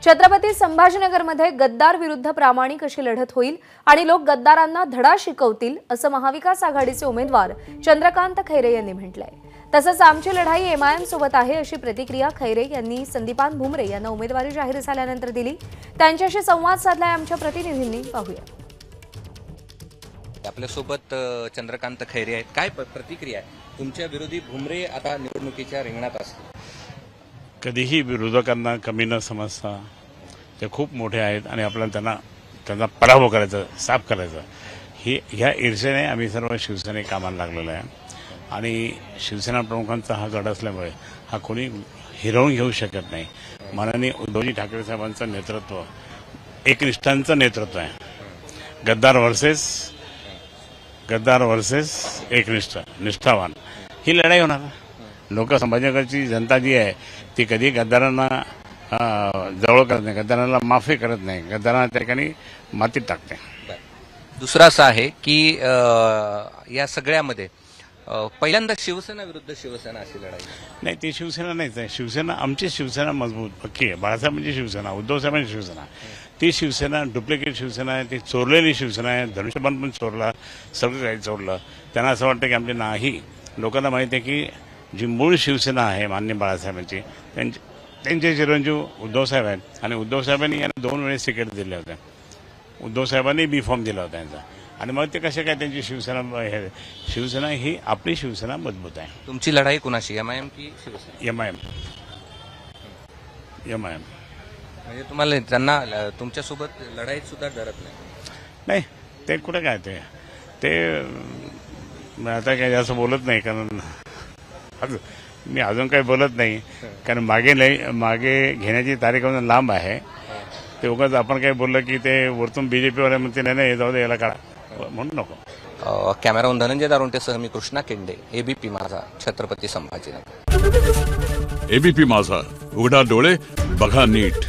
छत्रपती संभाजीनगरमध्ये गद्दार विरुद्ध प्रामाणिक अशी लढत होईल आणि लोक गद्दारांना धडा शिकवतील असं महाविकास आघाडीचे उमेदवार चंद्रकांत खैरे यांनी म्हटलंय। तसंच आमची लढाई एमआयएम सोबत आहे अशी प्रतिक्रिया खैरे यांनी संदीपान भुमरे यांना उमेदवारी जाहीर झाल्यानंतर दिली। त्यांच्याशी संवाद साधलाय आमच्या प्रतिनिधींनी, पाहूया। आपल्या सोबत चंद्रकांत खैरे आहेत। काय प्रतिक्रिया आहे? तुमच्या विरोधी भुमरे आता निवडणुकीच्या रिंगणात असतील। कधीही विरोधकांना कमी न समजता ते खूप मोठे आहेत आणि आपल्याला त्यांना पराभव करायचा, साफ करायचा, ही ह्या ईर्षेने आम्ही सर्व शिवसेने कामाला लागलेलो आहे। आणि शिवसेना प्रमुखांचा हा गड असल्यामुळे हा कोणी हिरावून घेऊ शकत नाही। माननीय उद्धवजी ठाकरे साहेबांचं नेतृत्व एकनिष्ठांचं नेतृत्व आहे। गद्दार वर्सेस एकनिष्ठ, निष्ठावान ही लढाई होणार। लोक संभाजीनगरची जनता जी आहे ती कधी गद्दारांना जवळ करत नाही, गद्दारांना माफी करत नाही, गद्दारांना त्या ठिकाणी मातीत टाकते। दुसरा असा आहे की या सगळ्यामध्ये पहिल्यांदा शिवसेना विरुद्ध शिवसेना अशी लढाई नाही, ती शिवसेना नाहीच आहे। शिवसेना आमची शिवसेना मजबूत पक्की आहे। बाळासाहेबांची शिवसेना, उद्धवसाहेबांची शिवसेना, ती शिवसेना डुप्लिकेट शिवसेना आहे, ती चोरलेली शिवसेना आहे। धनुष्यबाण पण चोरला, सगळं काही चोरलं। त्यांना असं वाटतं की आमचे नाही। लोकांना माहिती आहे की जी मूळ शिवसेना आहे माननीय बाळासाहेबांची, त्यांचे चिरंजीव उद्धवसाहेब आहेत आणि उद्धवसाहेबांनी यांना 2 वेळेस तिकीट दिले होते। उद्धवसाहेबांनी बी फॉर्म दिला होता त्यांचा, आणि मग ते कसे काय त्यांची शिवसेना ही आपली शिवसेना मजबूत आहे। तुमची लढाई कुणाशी, एमआयएम की शिवसेना? एमआयएम। म्हणजे तुम्हाला त्यांना तुमच्यासोबत लढाईत सुद्धा डरत नाही? ते कुठे काय ते आता काय जास्त बोलत नाही, कारण मी अजून काही बोलत नाही, कारण मागे घेण्याची तारीख लांब आहे। ते उगाच आपण काही बोललं की ते वरतून बीजेपी वाले म्हणते नाही जाऊ दे, याला काढा, म्हणून नको। कॅमेरामन धनंजय दारुंटेसह मी कृष्णा केंडे, एबीपी माझा, छत्रपती संभाजीनगर। एबीपी माझा, उघडा डोळे बघा नीट।